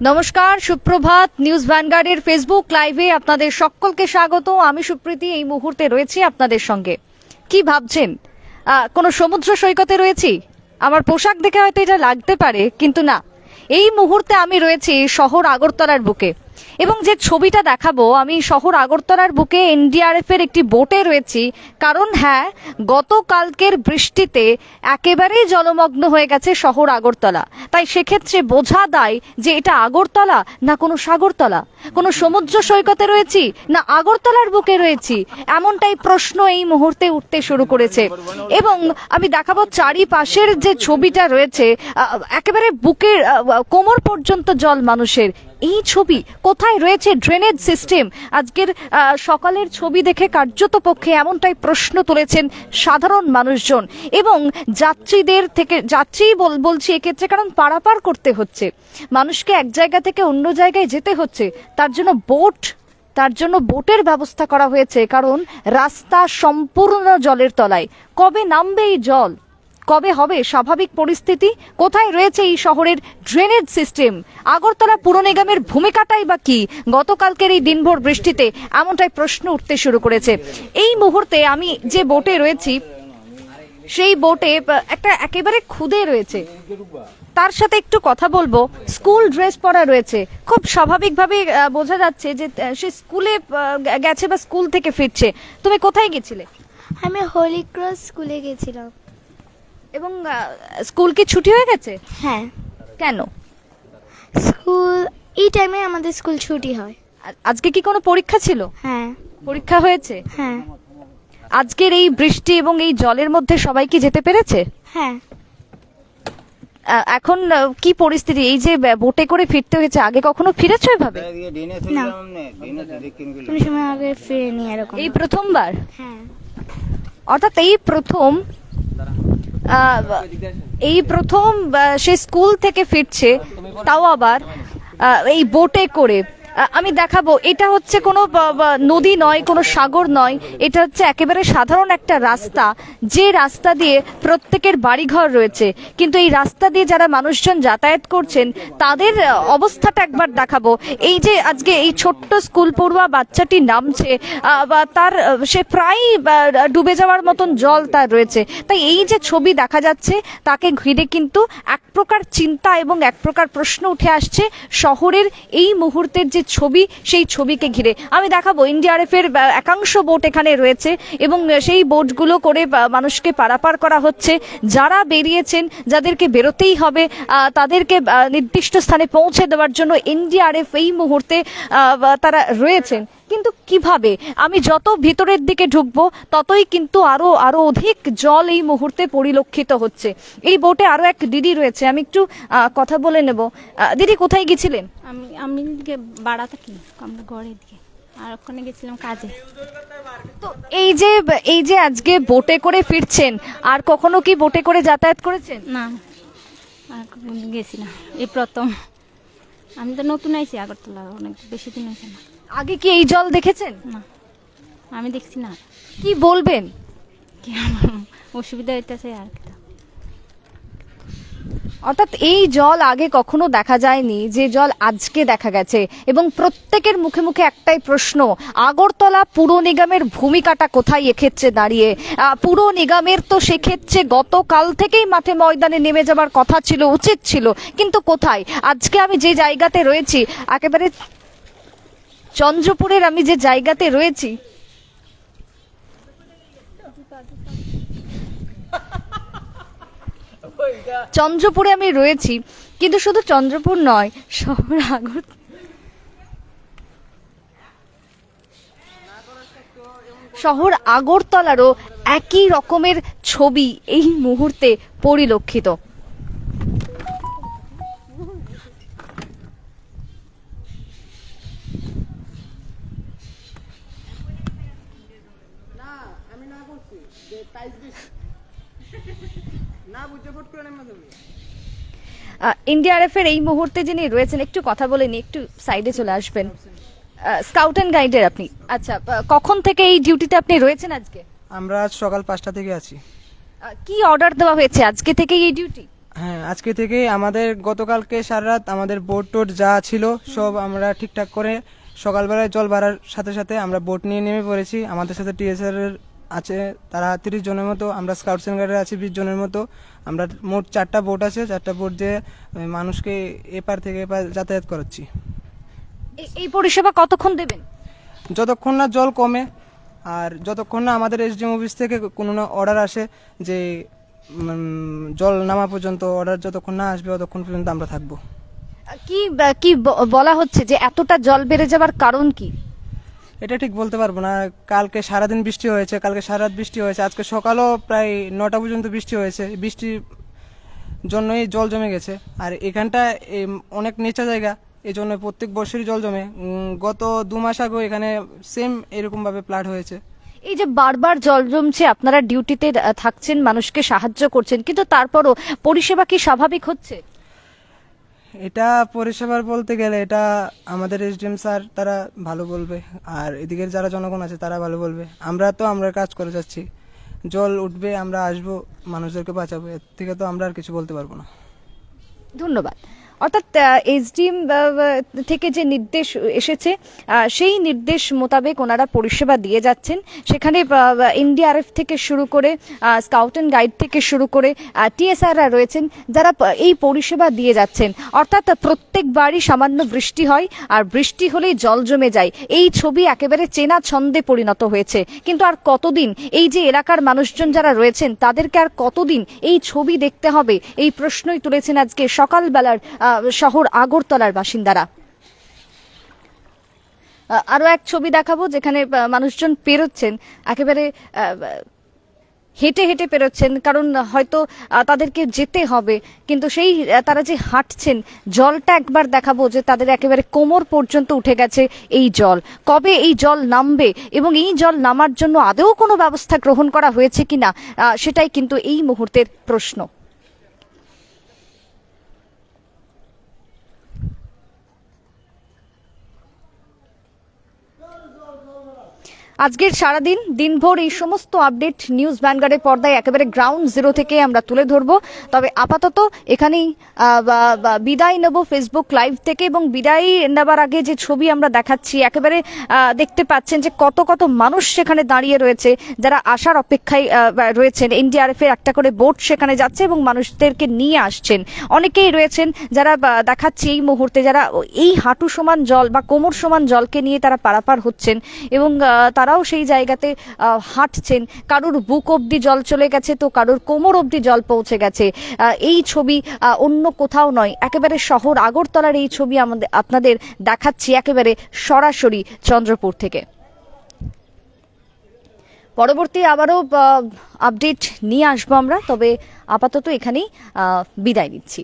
নমস্কার, সুপ্রভাত। News ভ্যানগার্ডের Facebook লাইভে আপনাদের সকলকে স্বাগত। আমি সুপ্রীতি এই মুহূর্তে রয়েছি আপনাদের সঙ্গে। কি ভাবছেন, কোনো সমুদ্র সৈকতে রয়েছি? আমার পোশাক দেখে হয়তো এটা লাগতে পারে, কিন্তু না, এই মুহূর্তে আমি রয়েছি শহর আগরতলার বুকে। এবং যে ছবিটা দেখাবো, আমি শহর আগরতলার বুকে এনডিআরএফ এর একটি বোটে রয়েছি। কারণ হ্যাঁ, গতকালকের বৃষ্টিতে একেবারেই জলমগ্ন হয়ে গেছে শহর আগরতলা। তাই সেক্ষেত্রে বোঝা দায় যে এটা আগরতলা না কোনো সাগরতলা, কোনো সমুদ্র সৈকতে রয়েছি না আগরতলার বুকে রয়েছি, এমনটাই প্রশ্ন এই মুহূর্তে উঠতে শুরু করেছে। এবং আমি দেখাবো চারিপাশের যে ছবিটা রয়েছে, একেবারে বুকের কোমর পর্যন্ত জল মানুষের। এই ছবি কোথায় রয়েছে ড্রেনেজ সিস্টেম? আজকের সকালের ছবি দেখে কার্যত পক্ষে এমনটাই প্রশ্ন তুলেছেন সাধারণ মানুষজন এবং যাত্রীদের থেকে। যাত্রী বলছি এক্ষেত্রে, কারণ পারাপার করতে হচ্ছে মানুষকে, এক জায়গা থেকে অন্য জায়গায় যেতে হচ্ছে। তার জন্য বোটের ব্যবস্থা করা হয়েছে, কারণ রাস্তা সম্পূর্ণ জলের তলায়। কবে নামবে এই জল? কবে হবে স্বাভাবিক পরিস্থিতি? কোথায় রয়েছে এই শহরের ড্রেনেজ সিস্টেম? আগরতলা পুর নিগমের ভূমিকাটাই বা কি গতকালকের এই দিনভর বৃষ্টিতে? এমনটাই প্রশ্ন উঠতে শুরু করেছে। এই মুহূর্তে আমি যে বোটে রয়েছি, সেই বোটে একটা একেবারে খুদে রয়েছে, তার সাথে একটু কথা বলবো। স্কুল ড্রেস পরা রয়েছে, খুব স্বাভাবিকভাবে বোঝা যাচ্ছে যে সে স্কুলে গেছে বা স্কুল থেকে ফিরছে। তুমি কোথায় গেছিলে? আমি হোলি ক্রস স্কুলে গেছিলাম। এবং স্কুল কি ছুটি হয়ে গেছে? হ্যাঁ। কেন? স্কুল এই টাইমে আমাদের স্কুল ছুটি হয়। আজকে কি কোনো পরীক্ষা ছিল? হ্যাঁ। পরীক্ষা হয়েছে? হ্যাঁ। আজকের এই বৃষ্টি এবং এই জলের মধ্যে সবাই কি যেতে পেরেছে? হ্যাঁ। এখন কি পরিস্থিতি? এই যে বোটে করে ফিরতে হয়েছে, আগে কখনো ফিরেছো এভাবে? না, কোনো সময় আগে ফিরিনি এরকম। এই প্রথমবার? হ্যাঁ। অর্থাৎ এই প্রথম সে স্কুল থেকে ফিরছে, তাও আবার এই বোটে করে। আমি দেখাবো, এটা হচ্ছে কোনো নদী নয়, কোনো সাগর নয়, এটা হচ্ছে একেবারে সাধারণ একটা রাস্তা, যে রাস্তা দিয়ে প্রত্যেকের বাড়িঘর রয়েছে। কিন্তু এই রাস্তা দিয়ে যারা মানুষজন যাতায়াত করছেন, তাদের অবস্থাটা একবার দেখাবো। এই যে আজকে এই ছোট্ট স্কুল পড়ুয়া বাচ্চাটি নামছে, তার সে প্রায় ডুবে যাওয়ার মতন জল তার রয়েছে। তাই এই যে ছবি দেখা যাচ্ছে, তাকে ঘিরে কিন্তু এক প্রকার চিন্তা এবং এক প্রকার প্রশ্ন উঠে আসছে শহরের এই মুহূর্তের যে ছবি, সেই ছবিকে ঘিরে। আমি দেখাবো এনডিআরএফ এর একাংশ বোট এখানে রয়েছে এবং সেই বোটগুলো করে মানুষকে পারাপার করা হচ্ছে। যারা বেরিয়েছেন, যাদেরকে বেরোতেই হবে, তাদেরকে নির্দিষ্ট স্থানে পৌঁছে দেওয়ার জন্য এনডিআরএফ এই মুহূর্তে তারা রয়েছেন। কিন্তু কিভাবে? আমি যত ভিতরের দিকে ঢুকবো, ততই কিন্তু আরো অধিক জল এই মুহূর্তে পরিলক্ষিত হচ্ছে। এই বোটে আরো এক দিদি রয়েছে, আমি একটু কথা বলে নেব। দিদি, কোথায় গেছিলেন? আমি বাড়া থাকি, আমরা ঘরের দিকে, আর ওখানে গেছিলাম কাজে। তো এই যে আজকে বোটে করে ফিরছেন, আর কখনো কি বোটে করে যাতায়াত করেছেন? না, আর গেছি না, এই প্রথম। আমি তো নতুন আইছি আগরতলা, অনেক বেশি দিন হয়েছে না। আগে কি এই জল দেখেছেন? না, আমি দেখছি না। কি বলবেন? কি আমার অসুবিধা হইতেছে আর কি। অর্থাৎ এই জল আগে কখনো দেখা যায়নি, যে জল আজকে দেখা গেছে। এবং প্রত্যেকের মুখে মুখে একটাই প্রশ্ন, আগরতলা পুর নিগমের ভূমিকাটা কোথায় এক্ষেত্রে দাঁড়িয়ে? পুর নিগমের তো সেক্ষেত্রে গতকাল থেকেই মাঠে ময়দানে নেমে যাবার কথা ছিল, উচিত ছিল, কিন্তু কোথায়? আজকে আমি যে জায়গাতে রয়েছি, একেবারে চন্দ্রপুরের আমি যে জায়গাতে রয়েছি, চন্দ্রপুরে আমি রয়েছি, কিন্তু শুধু চন্দ্রপুর নয়, শহর আগরতলারও একই রকমের ছবি এই মুহূর্তে পরিলক্ষিত। এনডিআরএফ এর এই মুহূর্তে যিনি রয়েছেন, একটু কথা বলে নি, একটু সাইডে চলে আসবেন। স্কাউট এন্ড গাইডের আপনি? আচ্ছা, কখন থেকে এই ডিউটিতে আপনি রয়েছেন আজকে? আমরা আজ সকাল 5টা থেকে আছি। কি অর্ডার দেওয়া হয়েছে আজকে থেকে এই ডিউটি? হ্যাঁ, আজকে থেকে আমাদের গতকালকে সারা রাত আমাদের বোট টোট যা ছিল সব আমরা ঠিকঠাক করে সকালবেলায় জল বাড়ার সাথে সাথে আমরা বোট নিয়ে নেমে পড়েছি। আমাদের সাথে টিএসআর এর আছে তারা 30 জনের মতো, আমরা স্কাউটস এন্ড গাইডের আছি 20 জনের মতো। আমরা মোট 4টা বোট আছে, 4টা বোট দিয়ে মানুষকে এপার থেকে এপার যাতায়াত করাচ্ছি। এই পরিষেবা কতক্ষণ দেবেন? যতক্ষণ না জল কমে আর যতক্ষণ না আমাদের এসডিএম অফিস থেকে কোনো না অর্ডার আসে যে জল নামা পর্যন্ত, অর্ডার যতক্ষণ না আসবে ততক্ষণ পর্যন্ত আমরা থাকবো। কি বলা হচ্ছে যে এতটা জল বেড়ে যাবার কারণ কি? এটা ঠিক বলতে পারবো না। কালকে সারাদিন বৃষ্টি হয়েছে, কালকে সারা রাত বৃষ্টি হয়েছে, আজকে সকালও প্রায় 9টা পর্যন্ত বৃষ্টি হয়েছে। বৃষ্টির জন্যই জল জমে গেছে। আর এখানটা অনেক নিচা জায়গা, এই জন্য প্রত্যেক বছরই জল জমে। গত 2 মাস আগে এখানে সেম এরকম ভাবে প্লাট হয়েছে। এই যে বারবার জল জমছে, আপনারা ডিউটিতে থাকছেন, মানুষকে সাহায্য করছেন, কিন্তু তারপরও পরিষেবা কি স্বাভাবিক হচ্ছে? এটা পরিষেবার বলতে গেলে এটা আমাদের এসডিএম স্যার তারা ভালো বলবে, আর এদিকের যারা জনগণ আছে তারা ভালো বলবে। আমরা কাজ করে যাচ্ছি, জল উঠবে, আমরা আসবো, মানুষদেরকে বাঁচাবো, এর থেকে তো আমরা আর কিছু বলতে পারবো না। ধন্যবাদ। অর্থাৎ এসডিএম থেকে যে নির্দেশ এসেছে সেই নির্দেশ মোতাবেক ওনারা পরিষেবা দিয়ে যাচ্ছেন। সেখানে এনডিআরএফ থেকে শুরু করে স্কাউট অ্যান্ড গাইড থেকে শুরু করে টিএসআররা রয়েছেন যারা এই পরিষেবা দিয়ে যাচ্ছেন। অর্থাৎ প্রত্যেকবারই সামান্য বৃষ্টি হয় আর বৃষ্টি হলেই জল জমে যায়। এই ছবি একেবারে চেনা ছন্দে পরিণত হয়েছে। কিন্তু আর কতদিন এই যে এলাকার মানুষজন যারা রয়েছেন তাদেরকে আর কতদিন এই ছবি দেখতে হবে, এই প্রশ্নই তুলেছেন আজকে সকালবেলার শহর আগরতলার বাসিন্দারা। আরো এক ছবি দেখাবো যেখানে মানুষজন পেরোচ্ছেন, একেবারে হেঁটে হেঁটে পেরোচ্ছেন, কারণ হয়তো তাদেরকে যেতে হবে, কিন্তু সেই তারা যে হাঁটছেন, জলটা একবার দেখাবো যে তাদের একেবারে কোমর পর্যন্ত উঠে গেছে এই জল। কবে এই জল নামবে এবং এই জল নামার জন্য আদৌ কোনো ব্যবস্থা গ্রহণ করা হয়েছে কিনা সেটাই কিন্তু এই মুহূর্তের প্রশ্ন। আজকের সারাদিন দিনভর এই সমস্ত আপডেট নিউজ ভ্যানগার্ডের পর্দায় একেবারে গ্রাউন্ড জিরো থেকে আমরা তুলে ধরবো। তবে আপাতত এখানেই বিদায় নেব ফেসবুক লাইভ থেকে, এবং বিদায় নেবার আগে যে ছবি আমরা দেখাচ্ছি একেবারে দেখতে পাচ্ছেন যে কত কত মানুষ সেখানে দাঁড়িয়ে রয়েছে, যারা আসার অপেক্ষায় রয়েছেন। এনডিআরএফ এর একটা করে বোট সেখানে যাচ্ছে এবং মানুষদেরকে নিয়ে আসছেন। অনেকেই রয়েছেন যারা দেখাচ্ছি এই মুহূর্তে, যারা এই হাঁটু সমান জল বা কোমর সমান জলকে নিয়ে তারা পারাপার হচ্ছেন এবং তারাও সেই জায়গাতে হাঁটছেন। কারুর বুক অবধি জল চলে গেছে, তো কারুর কোমর অবধি জল পৌঁছে গেছে। এই ছবি অন্য কোথাও নয়, একেবারে শহর আগরতলার এই ছবি আপনাদের দেখাচ্ছি একেবারে সরাসরি চন্দ্রপুর থেকে। পরবর্তী আবারও আপডেট নিয়ে আসবো আমরা, তবে আপাতত এখানেই বিদায় নিচ্ছি।